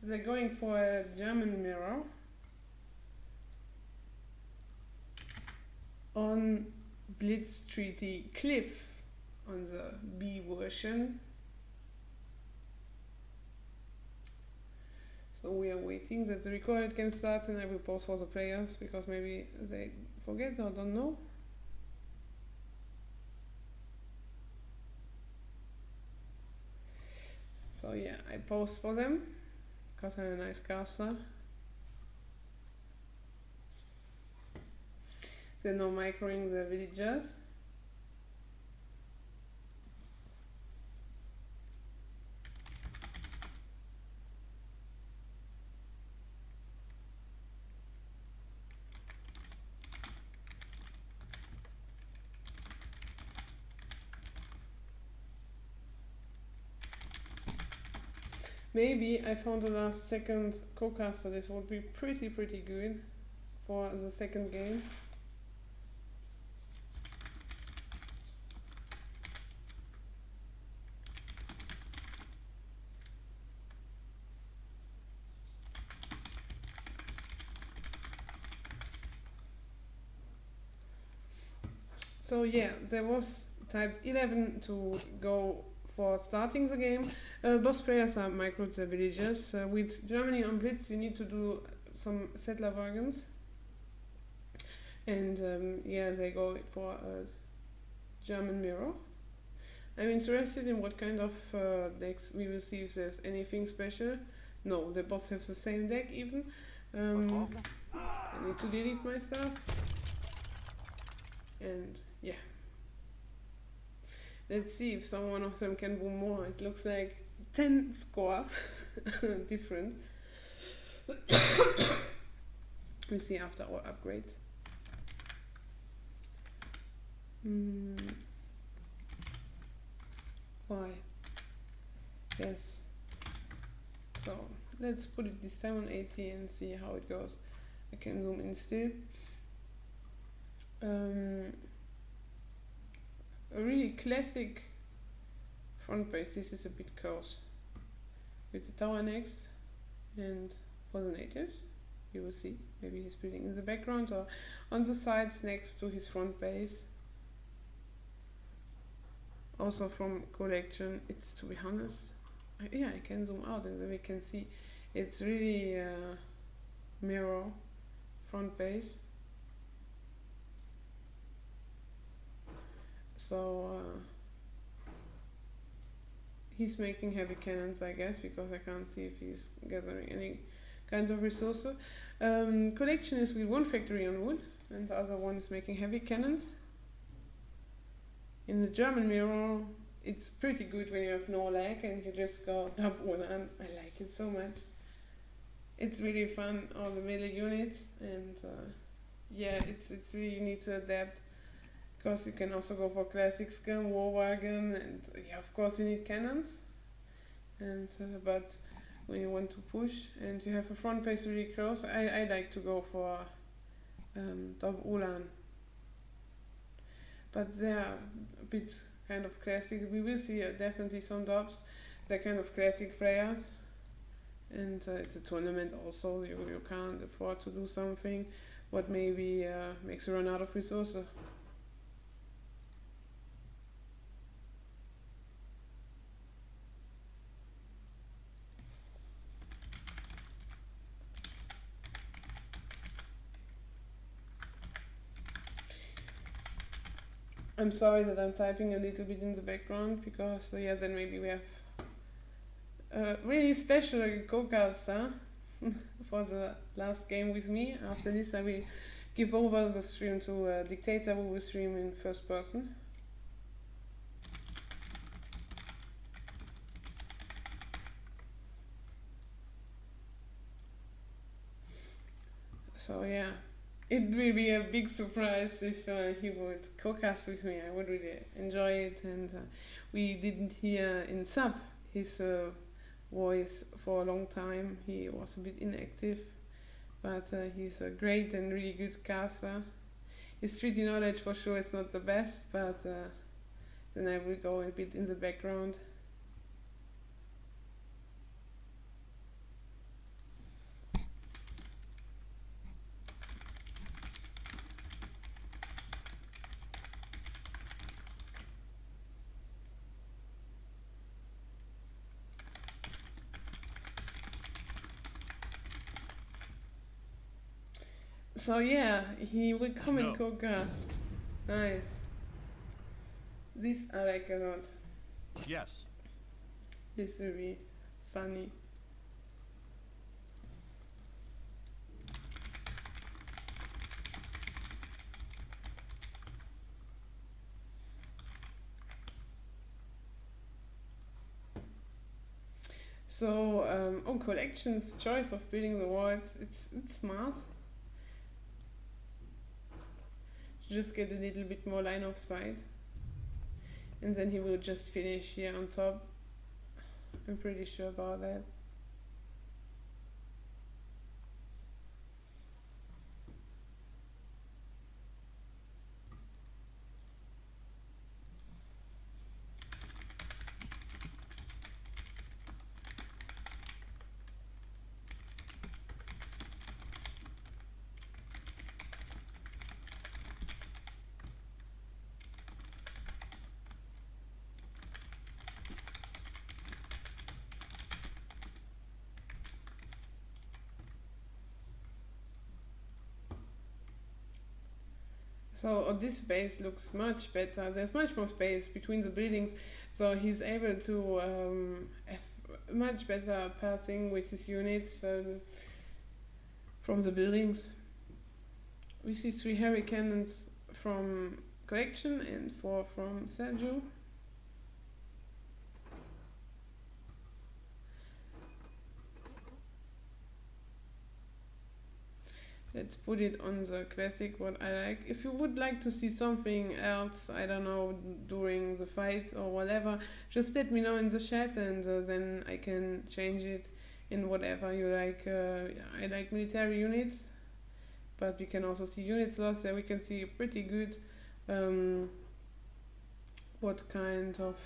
they're going for a German mirror on Blitz Treaty Cliff on the B version. So we are waiting that the recorded game starts, and I will pause for the players because maybe they forget or don't know. So yeah, I pause for them because I'm a nice caster. They're now microing the villagers. Maybe I found the last second co-caster. This would be pretty good for the second game. So yeah, there was type 11 to go for starting the game. Both players are microed the villagers. With Germany on Blitz, you need to do some settler wagons. And yeah, they go for a German mirror. I'm interested in what kind of decks we will see, if there's anything special. No, they both have the same deck even. I need to delete myself. And yeah. Let's see if some one of them can boom more. It looks like 10 score different. We see after our upgrades. Why? Yes. So let's put it this time on 80 and see how it goes. I can zoom in still. A really classic front base. This is a bit close with the tower next, and for the natives you will see maybe he's building in the background or on the sides next to his front base. Also from collection, it's, to be honest, yeah, I can zoom out and then we can see it's really mirror front base. So he's making heavy cannons, I guess, because I can't see if he's gathering any kind of resources. Collection is with one factory on wood, and the other one is making heavy cannons. In the German mirror, it's pretty good when you have no lag and you just go CHAMELEON. I like it so much. It's really fun, all the melee units, and yeah, it's really, you need to adapt. Because you can also go for classic scum, war wagon, and yeah, of course you need cannons. And but when you want to push and you have a front base really close, I like to go for CHAMELEON. But they are a bit kind of classic. We will see definitely some dubs. They're kind of classic players, and it's a tournament also. You can't afford to do something what maybe makes you run out of resources. I'm sorry that I'm typing a little bit in the background because yeah, then maybe we have a really special co-caster for the last game with me. After this I will give over the stream to a Dictator who will stream in first person. So yeah. It will be a big surprise if he would co-cast with me. I would really enjoy it, and we didn't hear in sub his voice for a long time. He was a bit inactive, but he's a great and really good caster. His treaty knowledge for sure is not the best, but then I will go a bit in the background. So yeah, he will come and go cast. Nice. This I like a lot. Yes. This will be funny. So on collections, choice of building the walls, it's smart. To just get a little bit more line of sight, and then he will just finish here on top. I'm pretty sure about that. So this space looks much better. There's much more space between the buildings, so he's able to have much better passing with his units from the buildings. We see 3 heavy cannons from Collection and 4 from Sergyou. Let's put it on the classic, what I like. If you would like to see something else, I don't know, during the fight or whatever, just let me know in the chat, and then I can change it in whatever you like. I like military units, but we can also see units lost. There we can see pretty good what kind of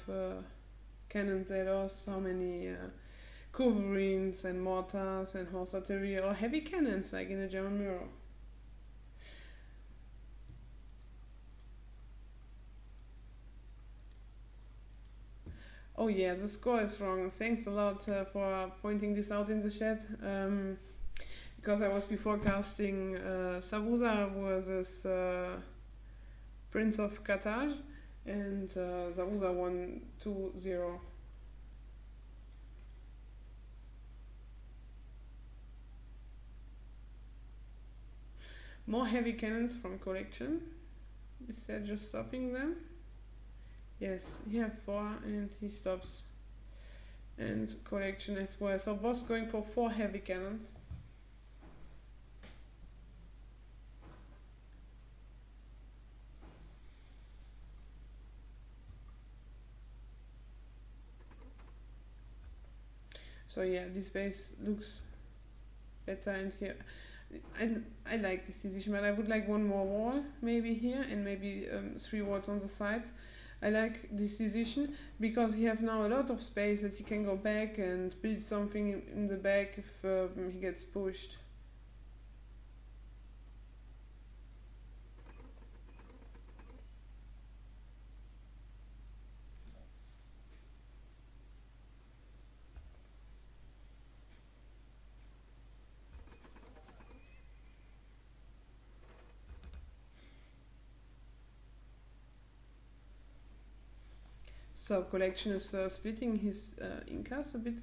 cannons they lost, how many culverins and mortars and horse artillery, or heavy cannons like in a German mirror. Oh yeah, the score is wrong. Thanks a lot for pointing this out in the chat. Because I was before casting Savuza versus Prince of Carthage, and Savuza won 2-0. More heavy cannons from Collection. Is that just stopping them? Yes, he have 4 and he stops. And Collection as well. So boss going for 4 heavy cannons. So yeah, this base looks better, and here I like this decision, but I would like one more wall maybe here, and maybe 3 walls on the sides. I like this decision because he have now a lot of space that he can go back and build something in the back if he gets pushed. So Collection is splitting his incas a bit,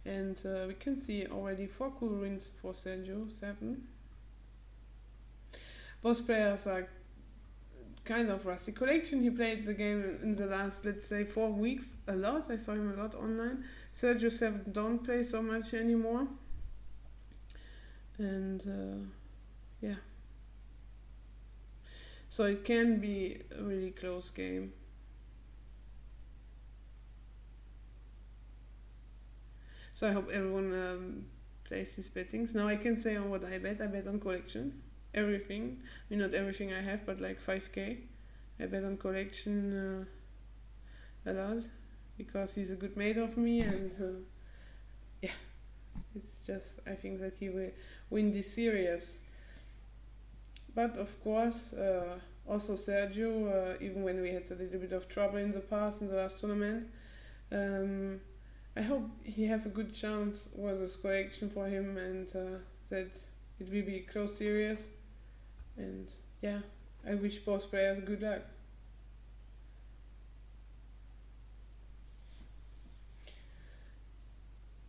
and we can see already 4 culverins for Sergyou7. Both players are kind of rusty. Collection, he played the game in the last, let's say, 4 weeks a lot. I saw him a lot online. Sergyou7 don't play so much anymore, and yeah, so it can be a really close game. So I hope everyone plays these bettings. Now I can say on what I bet. I bet on Collection. Everything. I mean, not everything I have, but like 5k. I bet on Collection a lot. Because he's a good mate of me, and yeah. It's just, I think that he will win this series. But of course, also Sergyou, even when we had a little bit of trouble in the past, in the last tournament, I hope he have a good chance with this Collection for him, and that it will be a close series. And yeah, I wish both players good luck.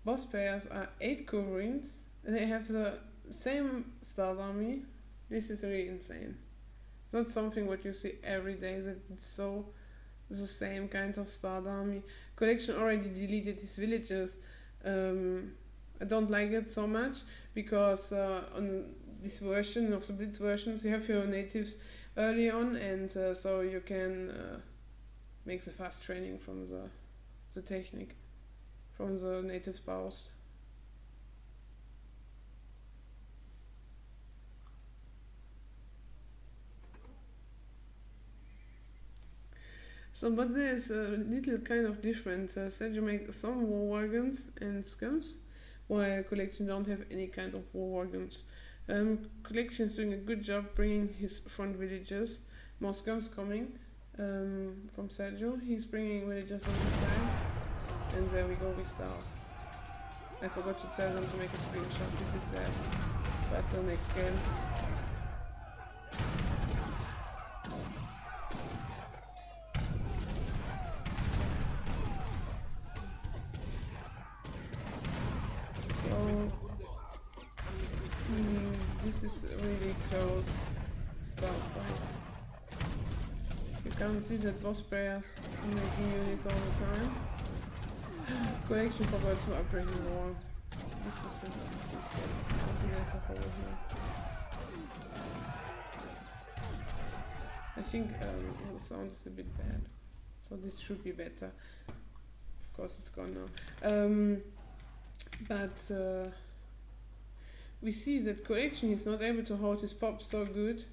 Both players are 8 Kurins. They have the same start army. This is really insane. It's not something what you see every day, that it's so the same kind of start army. Collection already deleted his villages. I don't like it so much because on this version of the Blitz versions you have your natives early on, and so you can make the fast training from the technique from the natives post. So, but there's a little kind of different. Sergyou makes some war wagons and scums, while Collection don't have any kind of war wagons. Collection is doing a good job bringing his front villages. More scums coming from Sergyou. He's bringing villages on the sides, and there we go, we start. I forgot to tell them to make a screenshot. This is sad, but next game. This is really close start fight. You can see that both players are making units all the time. Collection forgot to upgrade the wall. This is there's a hole here. I think the sound is a bit bad, so this should be better. Of course it's gone now. But we see that Collection is not able to hold his pop so good,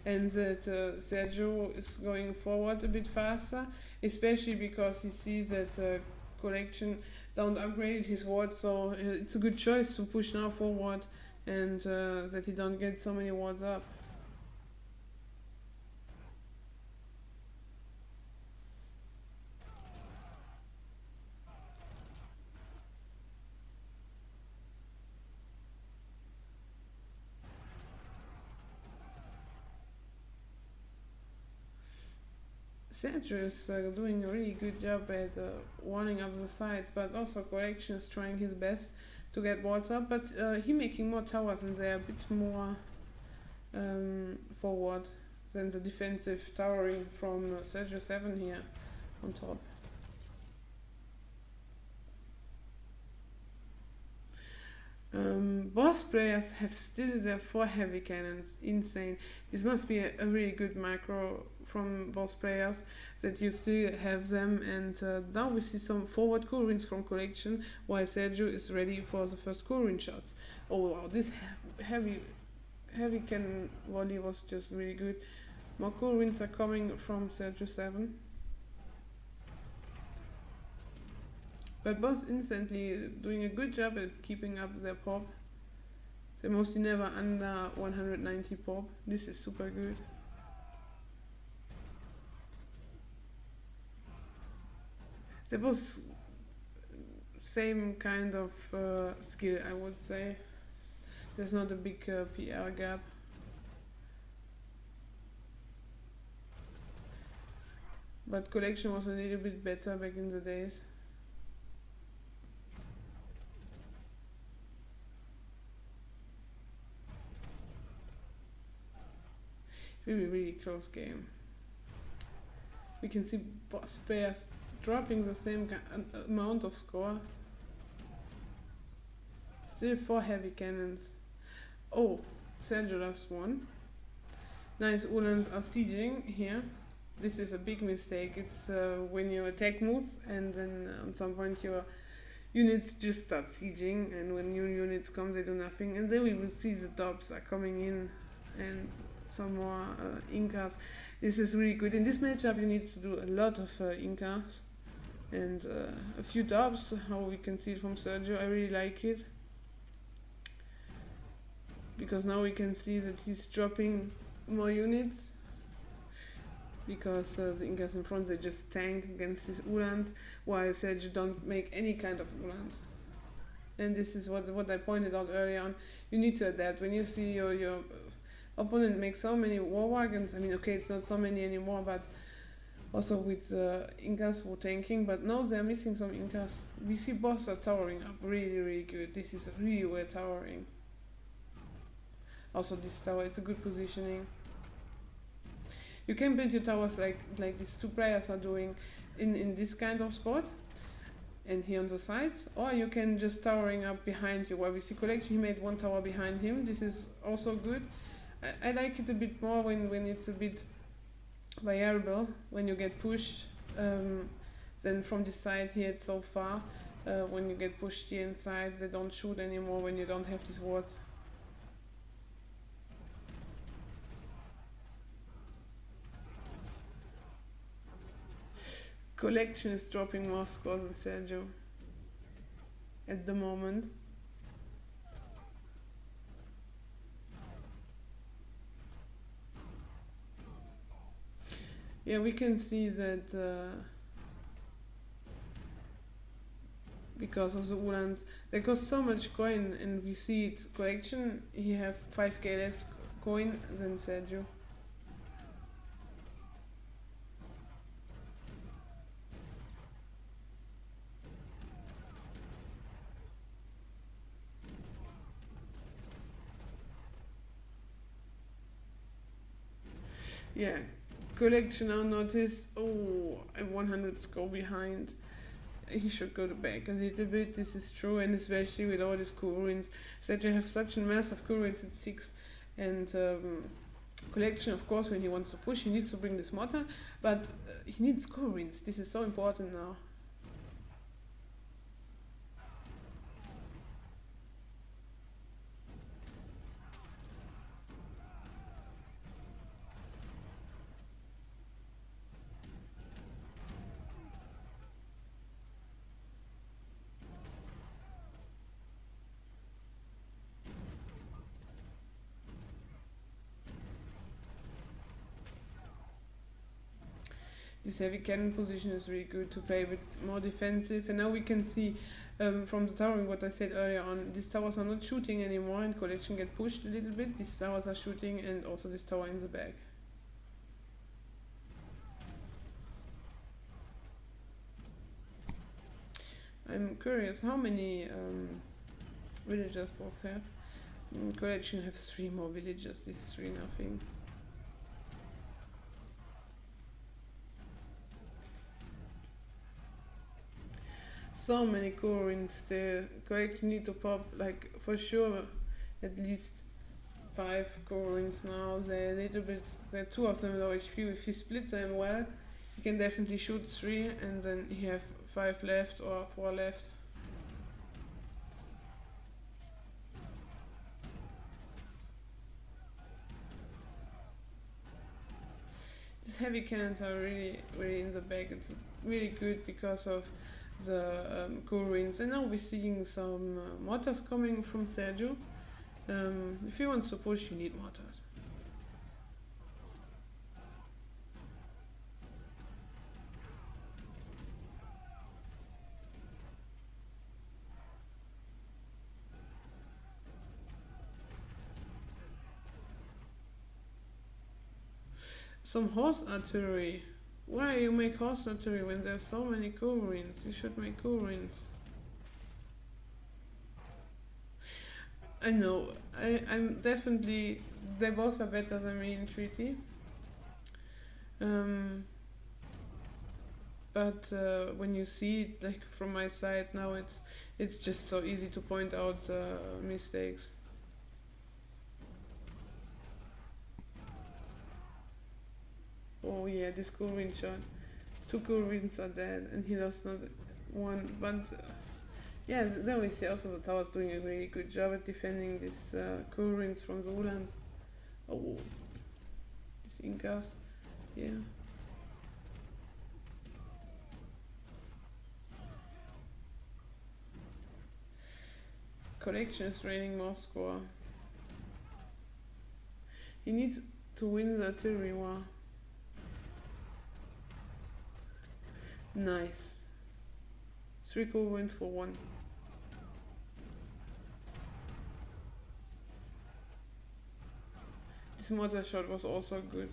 and that Sergyou is going forward a bit faster, especially because he sees that Collection don't upgrade his ward, so it's a good choice to push now forward, and that he don't get so many wards up. Sergyou is doing a really good job at warning up the sides, but also Collection is trying his best to get wards up, but he making more towers and they're a bit more forward than the defensive towering from Sergyou7 here on top. Both players have still their 4 heavy cannons. Insane. This must be a really good macro from both players that you still have them, and now we see some forward Kurins from Collection while Sergyou is ready for the first Kurin shots. Oh wow, this heavy cannon volley was just really good. More Kurins are coming from Sergyou7. But both instantly doing a good job at keeping up their pop. They're mostly never under 190 pop. This is super good. They're both same kind of skill, I would say. There's not a big PR gap. But Collection was a little bit better back in the days. Really close game. We can see both players dropping the same amount of score. Still 4 heavy cannons. Oh, Sergyou lost 1. Nice Ulans are sieging here. This is a big mistake. It's when you attack move and then at some point your units just start sieging, and when new units come they do nothing, and then we will see the dobs are coming in and some more Incas. This is really good. In this matchup you need to do a lot of Incas and a few dobs, how we can see it from Sergyou. I really like it, because now we can see that he's dropping more units, because the Incas in front, they just tank against his Ulans, while Sergyou don't make any kind of Ulans. And this is what I pointed out earlier on. you need to adapt. When you see your opponent make so many war wagons, I mean, okay, it's not so many anymore, but also with Incas who tanking, but now they're missing some Incas. We see boss are towering up really, really good. This is really well towering. Also this tower, it's a good positioning. You can build your towers like these two players are doing in this kind of spot and here on the sides, or you can just towering up behind you. While we see Collection, he made one tower behind him. This is also good. I like it a bit more when it's a bit variable, when you get pushed. Then from this side here it's so far. When you get pushed here inside, they don't shoot anymore when you don't have these wards. Collection is dropping more scores than Sergyou at the moment. Yeah, we can see that because of the Ulans, they cost so much coin, and we see it. Collection, he have 5k less coin than Sergyou. Yeah, Collection now noticed, oh, I'm 100 score behind. He should go back a little bit, this is true, and especially with all these cool ruins. Sergyou have such a massive cool ruins at 6, and Collection, of course, when he wants to push, he needs to bring this mortar, but he needs cool ruins. This is so important now. This heavy cannon position is really good to play a bit more defensive, and now we can see from the towering what I said earlier on, these towers are not shooting anymore and Collection get pushed a little bit. These towers are shooting, and also this tower in the back. I'm curious how many villagers both have. Collection have 3 more villagers, this is really nothing. So many cool ruins there. Collection need to pop, like, for sure at least 5 cool ruins now. They're a little bit, they're 2 of them low HP. If you split them well, you can definitely shoot 3, and then you have 5 left or 4 left. These heavy cannons are really, really in the back. It's really good because of the cool ruins, and now we're seeing some mortars coming from Sergyou. If he wants to push, you need mortars. Some horse artillery. Why you make horse artillery when there's so many cool ruins? You should make cool ruins. I know, I'm definitely, they both are better than me in treaty. But when you see it, like, from my side now, it's just so easy to point out mistakes. Oh yeah, this cool ruin shot. 2 cool ruins are dead, and he lost not one. But yeah, there we see also the tower's doing a really good job at defending these cool ruins from the Ulans. Oh, these Incas, yeah. Collection is raining more score. He needs to win the artillery war. Nice. 3 cool wins for 1. This mortar shot was also good.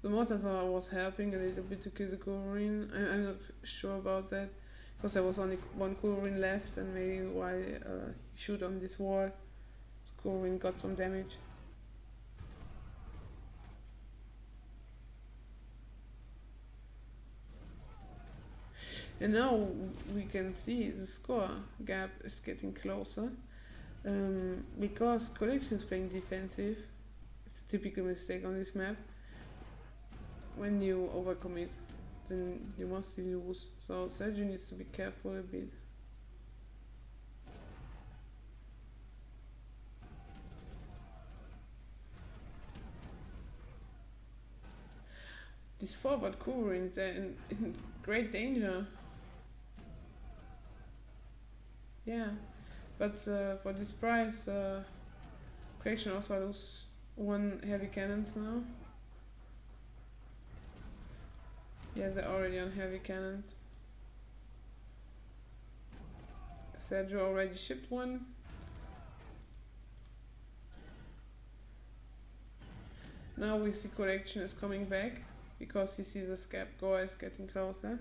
The mortar was helping a little bit to kill the Kurin. I'm not sure about that, because there was only one Kurin left, and maybe while he shoot on this wall, the Kurin got some damage. And now we can see the score gap is getting closer, because Collection is playing defensive. It's a typical mistake on this map. When you overcommit, then you mostly lose. So Sergyou needs to be careful a bit. These forward Kurins, they're in great danger. Yeah, but for this price, Collection also lose one heavy cannons now. Yeah, they're already on heavy cannons. Sergyou already shipped one. Now we see Collection is coming back, because he sees the scab gore is getting closer.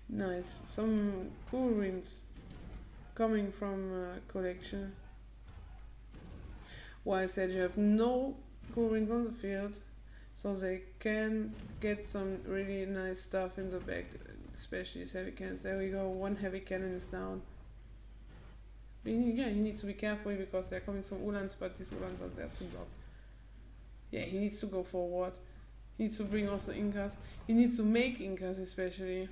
Nice, some Kurins coming from Collection. While Sergyou have no Kurins on the field, so they can get some really nice stuff in the back, especially these heavy cannons. There we go, one heavy cannon is down. Yeah, he needs to be careful because they're coming some Ulans, but these Ulans are there to block. Yeah, he needs to go forward. He needs to bring also Incas. He needs to make Incas especially.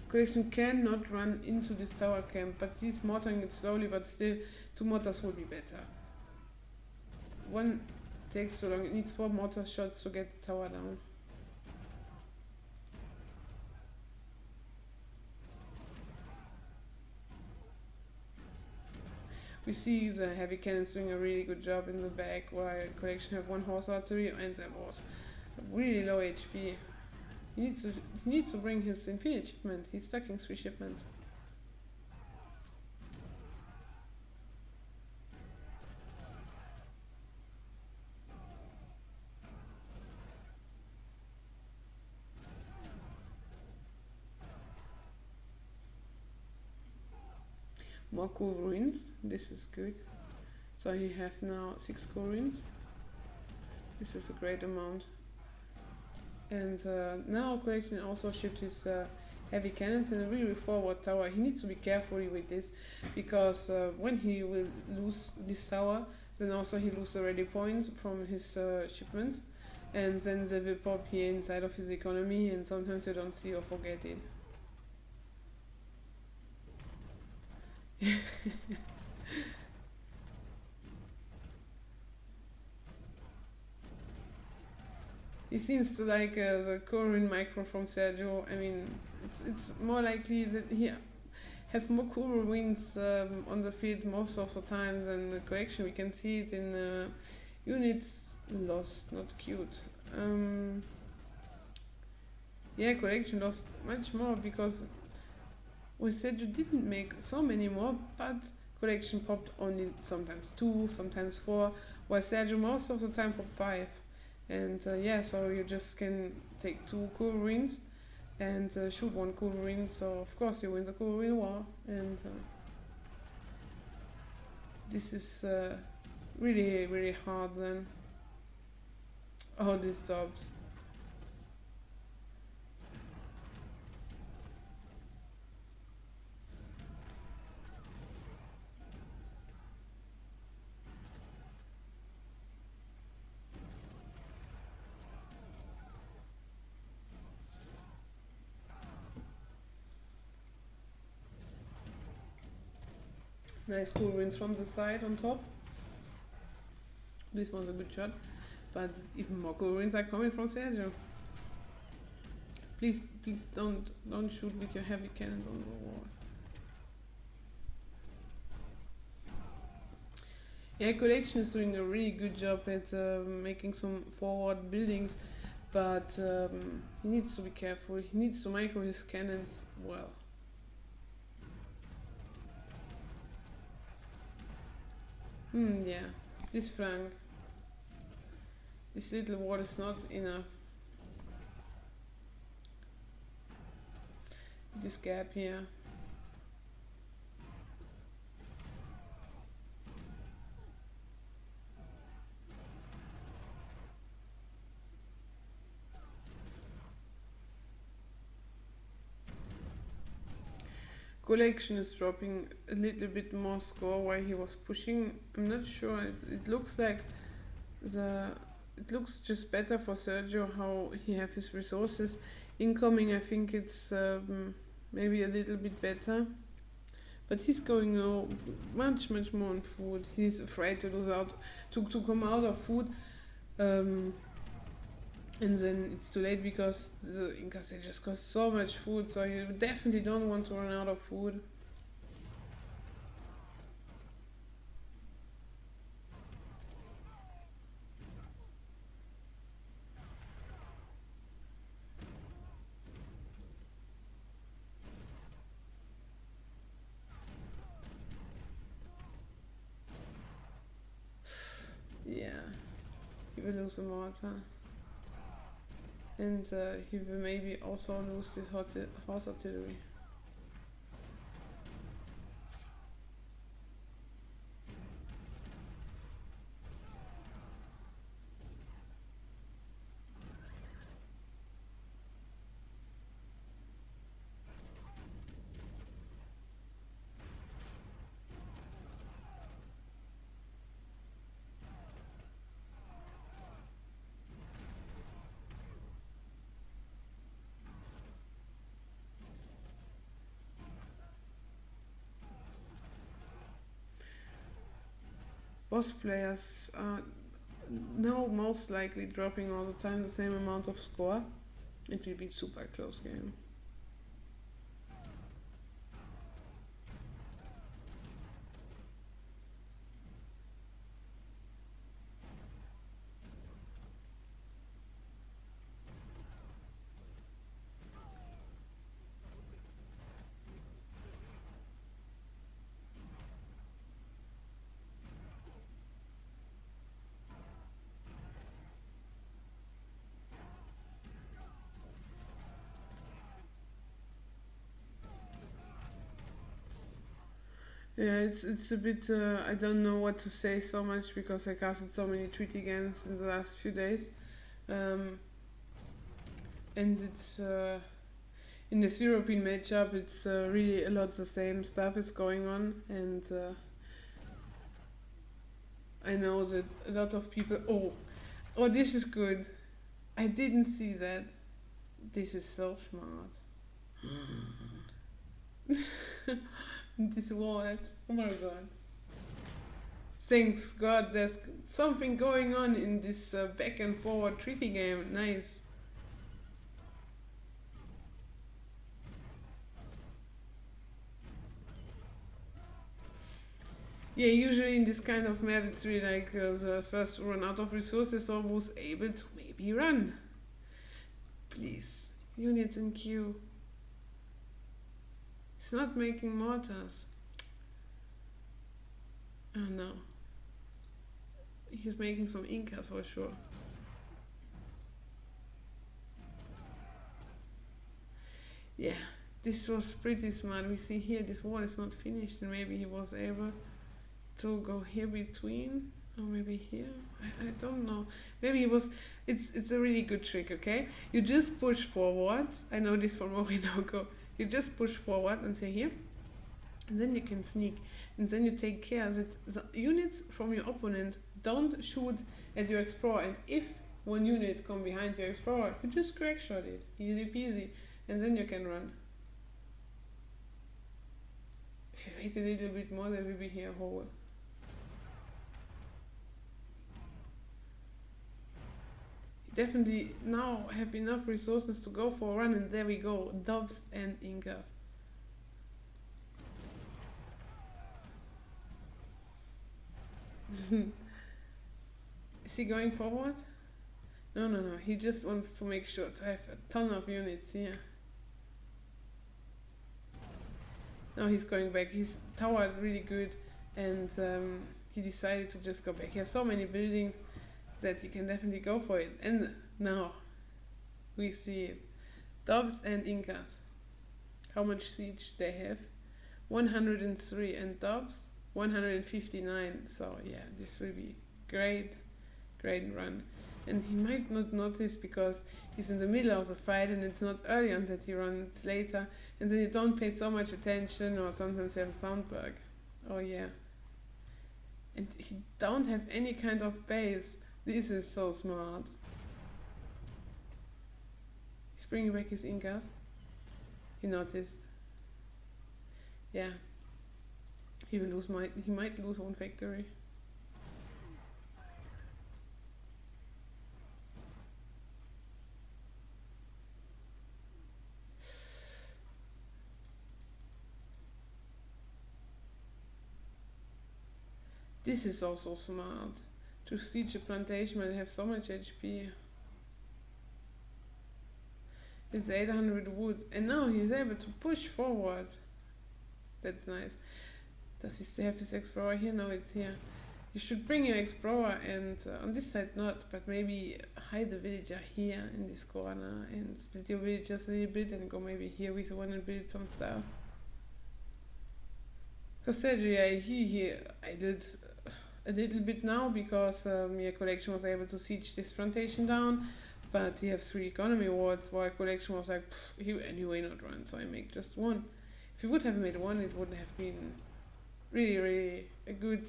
Collection cannot run into this tower camp, but he's mortaring it slowly, but still 2 mortars will be better. One takes too long, it needs 4 mortar shots to get the tower down. We see the heavy cannons doing a really good job in the back, while Collection have 1 horse artillery, and that was really low HP. He needs to bring his infinite shipment. He's stuck in 3 shipments. More cool ruins. This is good. So he have now 6 cool ruins. This is a great amount. And now Collection also shipped his heavy cannons in a really forward tower. He needs to be careful with this, because when he will lose this tower, then also he loses the ready points from his shipments, and then they will pop here inside of his economy, and sometimes you don't see or forget it. He seems to like the Kurin micro from Sergyou. I mean, it's more likely that he have more Kurin wins on the field most of the time than the Collection. We can see it in units lost, not cute. Yeah, Collection lost much more because we said you didn't make so many more, but Collection popped only sometimes 2, sometimes 4, while Sergyou most of the time popped 5. And yeah, so you just can take 2 cool rings and shoot 1 cool ring, so of course you win the cool ring war. And this is really, really hard then. Oh, these dobs. Nice cool wins from the side on top. This was a good shot, but even more cool wins are coming from Sergyou. Please don't shoot with your heavy cannons on the wall. Yeah, Collection is doing a really good job at making some forward buildings, but he needs to be careful. He needs to micro his cannons well. Yeah, this flank. This little wall is not enough. This gap here. Collection is dropping a little bit more score while he was pushing. I'm not sure. It looks like it looks just better for Sergyou how he have his resources. Incoming, I think it's maybe a little bit better. But he's going much more on food. He's afraid to lose out, to come out of food. And then it's too late because the Incas, they just cost so much food, so you definitely don't want to run out of food. Yeah, he will lose the mortar. And he will maybe also lose this horse artillery. Boss players are now most likely dropping all the time the same amount of score. It will be super close game. Yeah, it's a bit. I don't know what to say so much because I casted so many treaty games in the last few days, and it's in this European matchup. It's really a lot the same stuff is going on, and I know that a lot of people. Oh, this is good. I didn't see that. This is so smart. This wallet. Oh my god. Thanks God, there's something going on in this back and forward treaty game. Nice. Yeah, usually in this kind of map, it's really like the first run out of resources or was able to maybe run. Please, units in queue. It's not making mortars. Oh no. He's making some Incas for sure. Yeah, this was pretty smart. We see here this wall is not finished and maybe he was able to go here between or maybe here. I don't know. Maybe he was. It's a really good trick, okay? You just push forward. I know this from Orinoco. You just push forward and say here, and then you can sneak, and then you take care that the units from your opponent don't shoot at your explorer, and if one unit come behind your explorer, you just crack shot it, easy peasy, and then you can run. If you wait a little bit more, there will be here a hole. Definitely now have enough resources to go for a run, and there we go, Dubs and Incas. Is he going forward? No, no, no. He just wants to make sure to have a ton of units here. Now he's going back. He's towered really good, and he decided to just go back. He has so many buildings that he can definitely go for it. And now we see it. Dobbs and Incas. How much siege they have? 103, and Dobbs 159. So yeah, this will be great run. And he might not notice because he's in the middle of the fight and it's not early on that he runs, it's later, and then you don't pay so much attention, or sometimes you have a sound bug. Oh yeah. And he don't have any kind of base. This is so smart. He's bringing back his Incas. He noticed. Yeah. He might lose one factory. This is also smart. To siege a plantation when they have so much HP. It's 800 wood, and now he's able to push forward. That's nice. Does he still have his explorer here? No, it's here. You should bring your explorer, and on this side not, but maybe hide the villager here in this corner and split your villagers a little bit and go maybe here with one and build some stuff. Because Sergyou, yeah, he idled a little bit now because Collection was able to siege this plantation down, but he has 3 economy wards, while Collection was like, he anyway not run, so I make just 1. If he would have made 1, it would have been really a good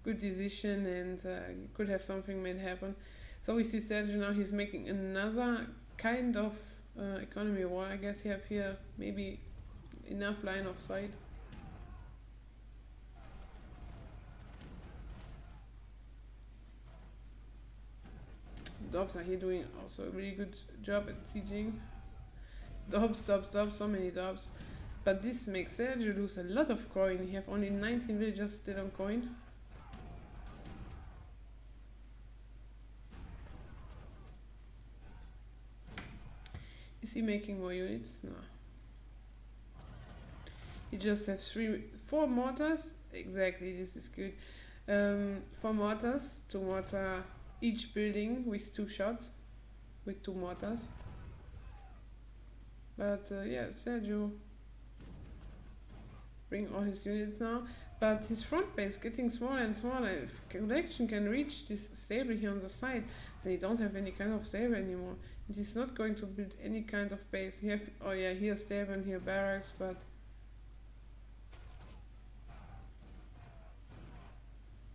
decision, and could have something made happen. So we see Sergyou now, he's making another kind of economy war. I guess he have here maybe enough line of sight. Dobbs are here doing also a really good job at sieging. Dobbs, so many Dobbs. But this makes Sergyou lose a lot of coin. He have only 19 villagers still on coin. Is he making more units? No. He just has 4 mortars. Exactly, this is good. 4 mortars to mortar each building with 2 shots, with 2 mortars. But yeah, Sergyou bring all his units now, but his front base getting smaller and smaller. If Collection can reach this stable here on the side, then he don't have any kind of stable anymore, and he's not going to build any kind of base. He have, oh yeah, here stable and here barracks, but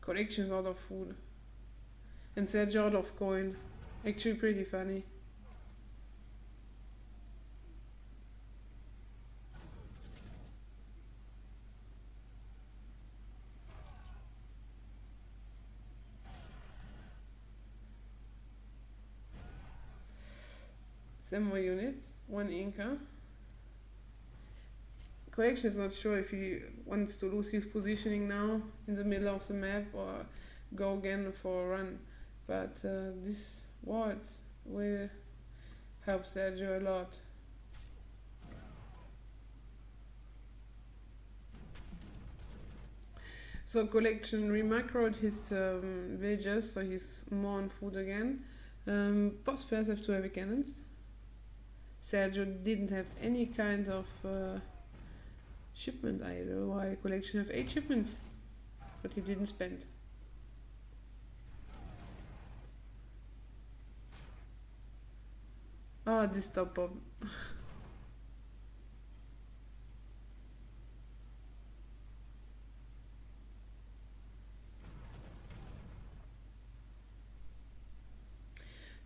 Collection is out of food. And Sergyou out of coin. Actually pretty funny. Some more units, 1 Inca. Collection is not sure if he wants to lose his positioning now in the middle of the map or go again for a run. But these wards will help Sergyou a lot. So Collection remacroed his villagers, so he's more on food again. Both players have 2 heavy cannons. Sergyou didn't have any kind of shipment either, while Collection have 8 shipments, but he didn't spend. Oh, this top bomb.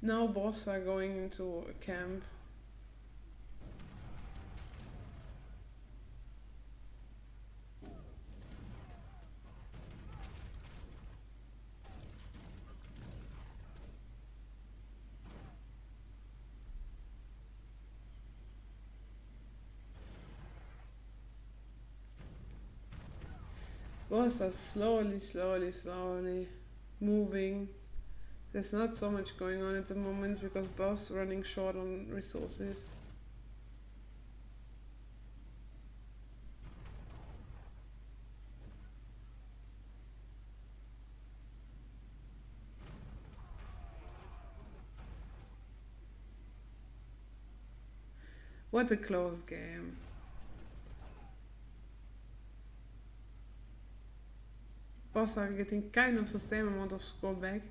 Now both are going into a camp. Both are slowly moving. There's not so much going on at the moment because both running short on resources. What a close game. Both are getting kind of the same amount of score back.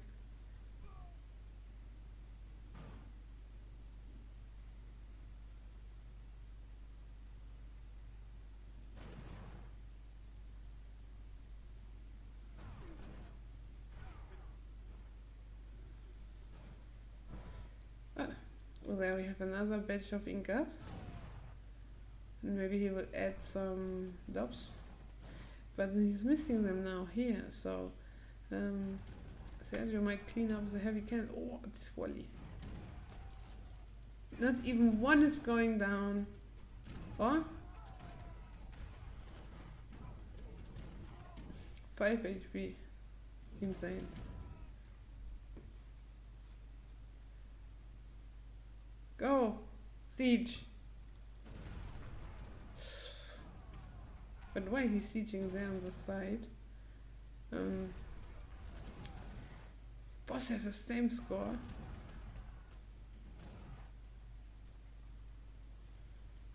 Well, there we have another batch of Incas. And maybe he will add some dobs. But he's missing them now here, so Sergyou might clean up the heavy cannon. Oh, this volley. Not even one is going down. Oh? 5 HP. Insane. Go! Siege! But why is he sieging there on the side? Boss has the same score.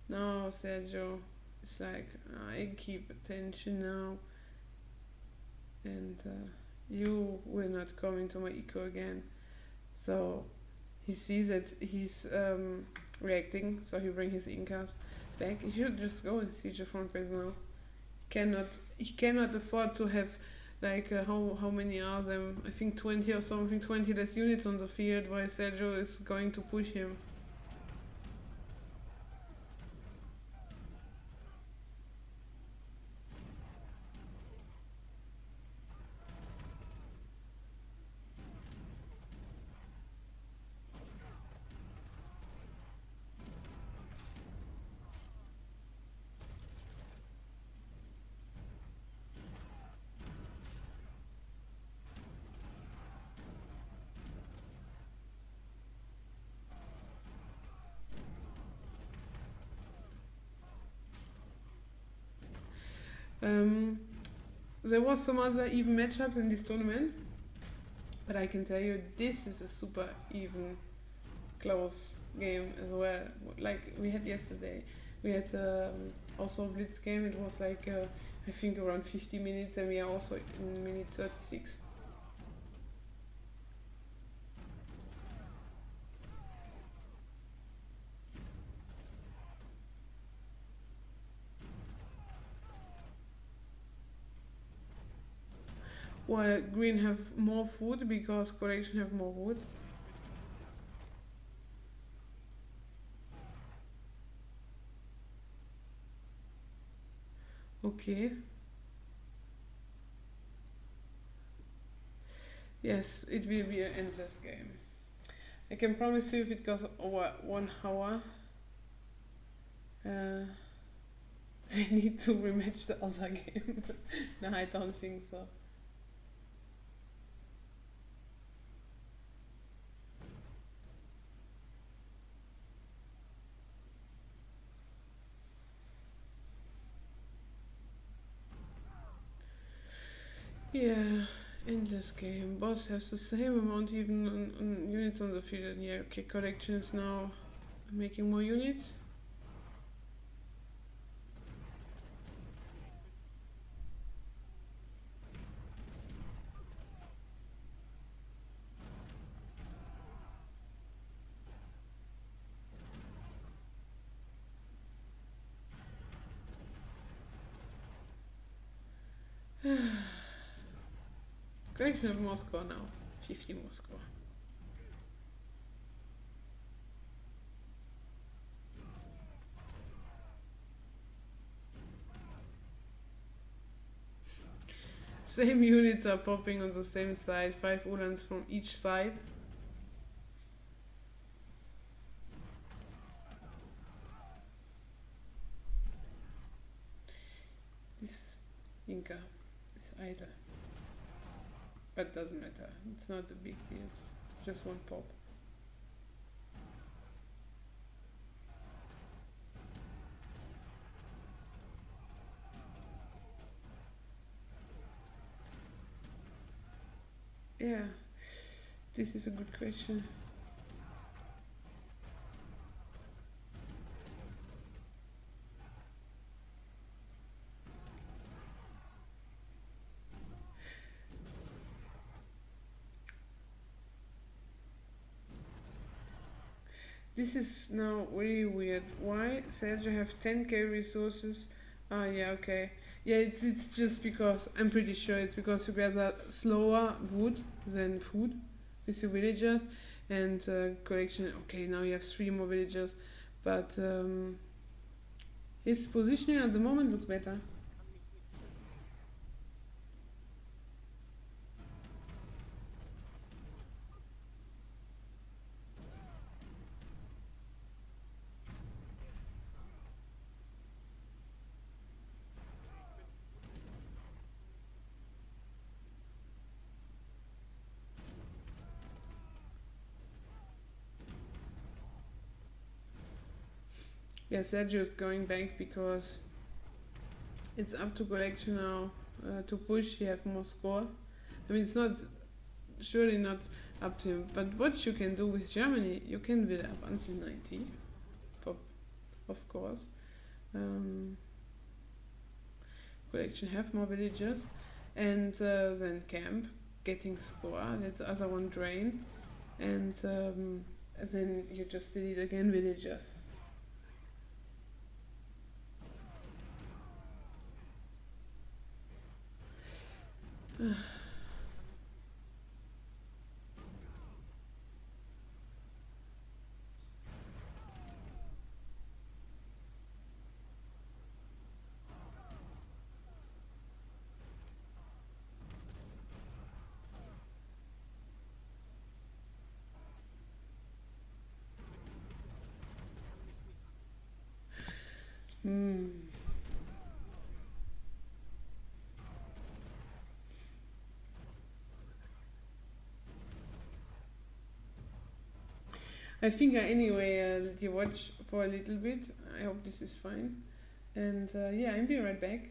No, Sergyou. It's like, I keep attention now. And you will not come into my eco again. So he sees that he's reacting, so he brings his Incas back. He should just go and siege the front base now. He cannot afford to have like how many are them? I think 20 or something, 20 less units on the field while Sergyou is going to push him. There was some other even matchups in this tournament, but I can tell you this is a super even close game as well. Like we had yesterday, we had also a Blitz game. It was like I think around 50 minutes, and we are also in minute 36. While green have more food because collection have more wood. Okay. Yes, it will be an endless game. I can promise you if it goes over 1 hour, they need to rematch the other game. No, I don't think so. Yeah, endless game. Boss has the same amount even on units on the field. And yeah, okay, collection is now making more units. Collection of Moscow now. 50 Moscow. Same units are popping on the same side, 5 Ulans from each side. This Inca either. But doesn't matter. It's not a big deal. It's just one pop. Yeah, this is a good question. This is now really weird. Why Sergyou have 10k resources? Ah, yeah, okay. Yeah, it's just because I'm pretty sure it's because you guys are slower wood than food with your villagers, and collection. Okay, now you have 3 more villagers, but his positioning at the moment looks better. Yeah, Sergio is going back because it's up to collection now to push. He have more score. I mean, it's not surely not up to him. But what you can do with Germany, you can build up until 90, of course. Um, collection have more villagers, and then camp getting score. Let the other one drain, and then you just delete again villagers. Hmm. I think I anyway let you watch for a little bit. I hope this is fine. And yeah, I'll be right back.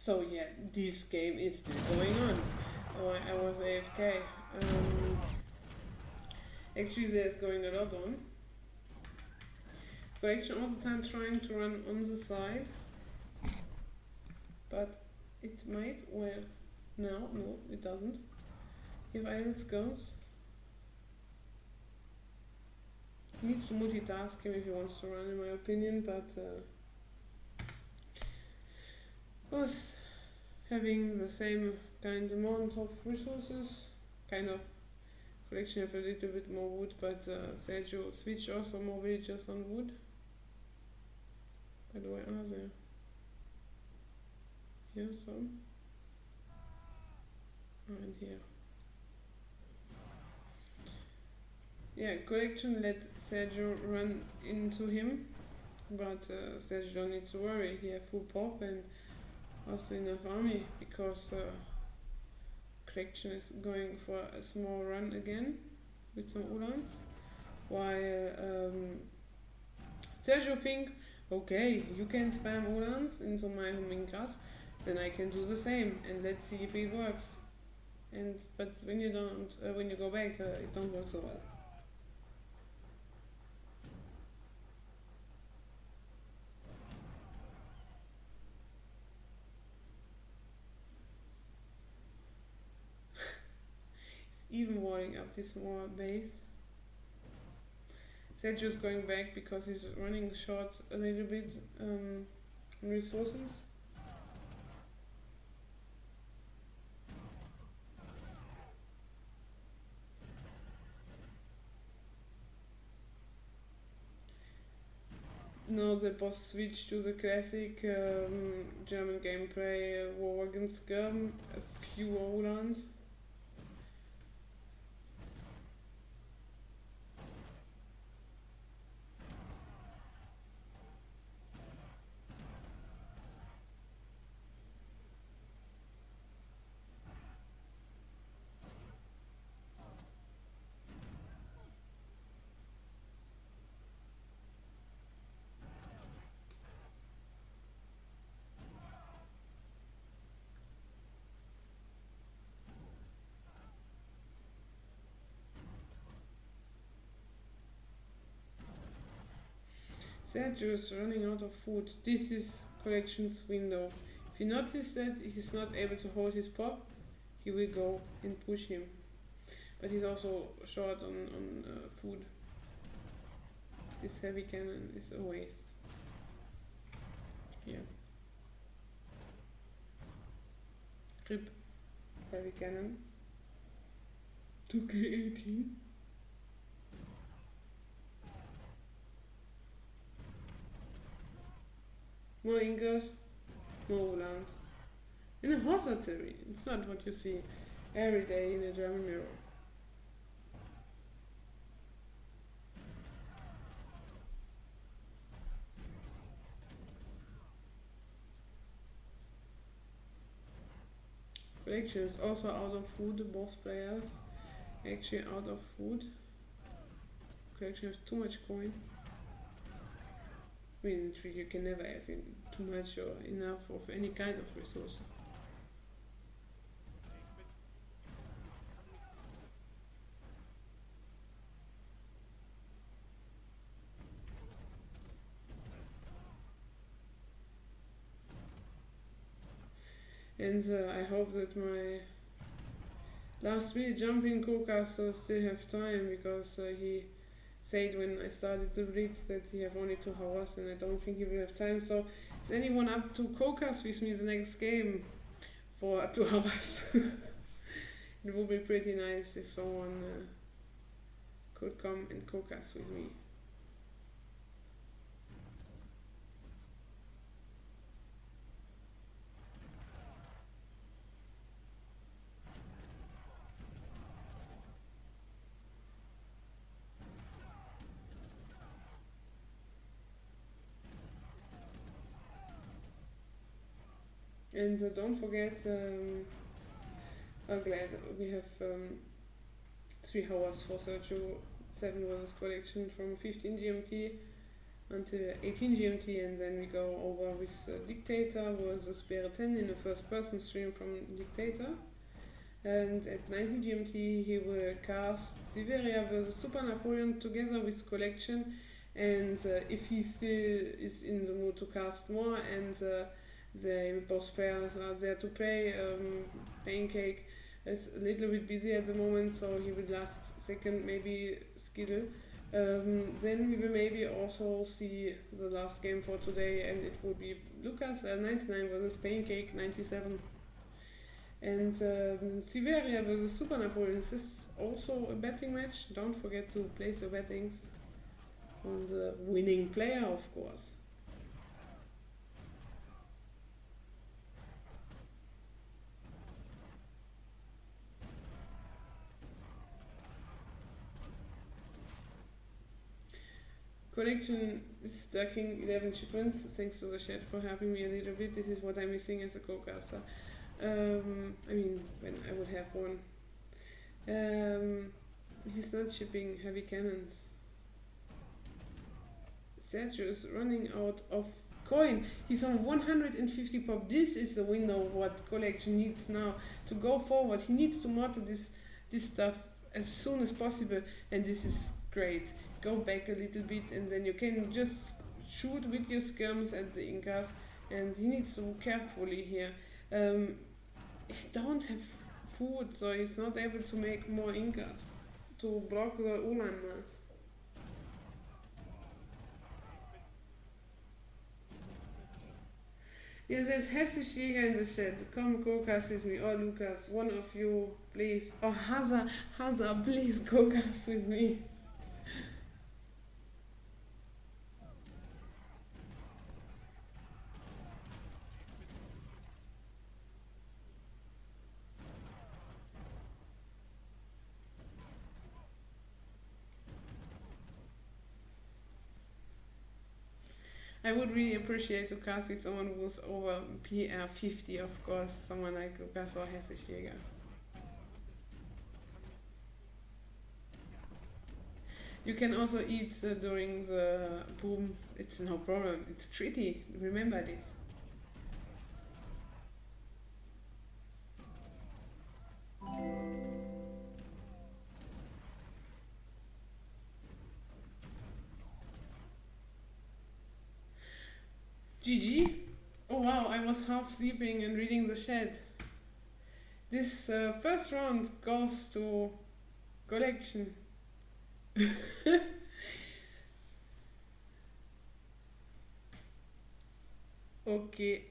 So yeah, this game is still going on. Oh, I was AFK. Actually, there's going a lot on. Collection all the time trying to run on the side, but it might. Well, no, it doesn't. If Iris goes, he needs to multitask him if he wants to run, in my opinion. But of course, having the same kind amount of resources, kind of. Collection have a little bit more wood, but Sergyou switched also more villagers on wood. By the way, are there? Here some. Oh, and here. Yeah, Collection let Sergyou run into him, but Sergyou don't need to worry. He has full pop and also enough army because Collection is going for a small run again with some Ulans, while Sergyou think, okay, you can spam Ulans into my homing class, then I can do the same, and let's see if it works. And but when you don't, when you go back, it don't work so well. Even walling up his more base. Sergyou is going back because he's running short a little bit in resources. Now the boss switched to the classic German gameplay, war against Skirm, a few Rolands. Sergyou is running out of food. This is Collection's window. If you notice that he's not able to hold his pop, he will go and push him. But he's also short on food. This heavy cannon is a waste. Here. Rip. Heavy cannon. 2K18. More English, more Ulands. In a hospitality, it's not what you see every day in a German mirror. Collection is also out of food, both players actually out of food. Collection has too much coin. I mean, you can never have too much or enough of any kind of resource. And I hope that my last really jumping co-caster still have time, because he said when I started the Blitz that he have only 2 hours and I don't think he will have time. So is anyone up to co-cast with me the next game for 2 hours? It would be pretty nice if someone could come and co-cast with me. And don't forget, I'm glad we have 3 hours for Sergyou7 versus Collection from 15 GMT. until 18 GMT, and then we go over with Dictator versus Bear10 in a first person stream from Dictator. And at 19 GMT he will cast Siberia versus Super Napoleon together with Collection, and if he still is in the mood to cast more, and they both pairs are there to play, Pancake is a little bit busy at the moment, so he will last second maybe skill. Then we will maybe also see the last game for today, and it will be Lucas 99 versus Pancake 97. And Siberia versus Super Napoleon, this is also a betting match. Don't forget to place your bettings on the winning player, of course. Collection is stacking 11 shipments. Thanks to the chat for helping me a little bit. This is what I'm missing as a co-caster. I mean, when I would have one. He's not shipping heavy cannons. Sergyou is running out of coin. He's on 150 pop. This is the window what Collection needs now to go forward. He needs to monitor this stuff as soon as possible, and this is great. Go back a little bit, and then you can just shoot with your skirms at the Incas, and he needs to move carefully here. He don't have food, so he's not able to make more Incas to block the Ulan mass. Yes, there's Hessisch Jäger in the chat. Come co-cast with me, or Lucas, one of you, please. Or Haza, please co-cast with me. I would really appreciate to cast with someone who's over PR 50, of course, someone like Lucas or Hessisch Jäger. You can also eat during the boom, it's no problem, it's treaty, remember this. GG? Oh wow, I was half sleeping and reading the chat. This first round goes to Collection. Okay.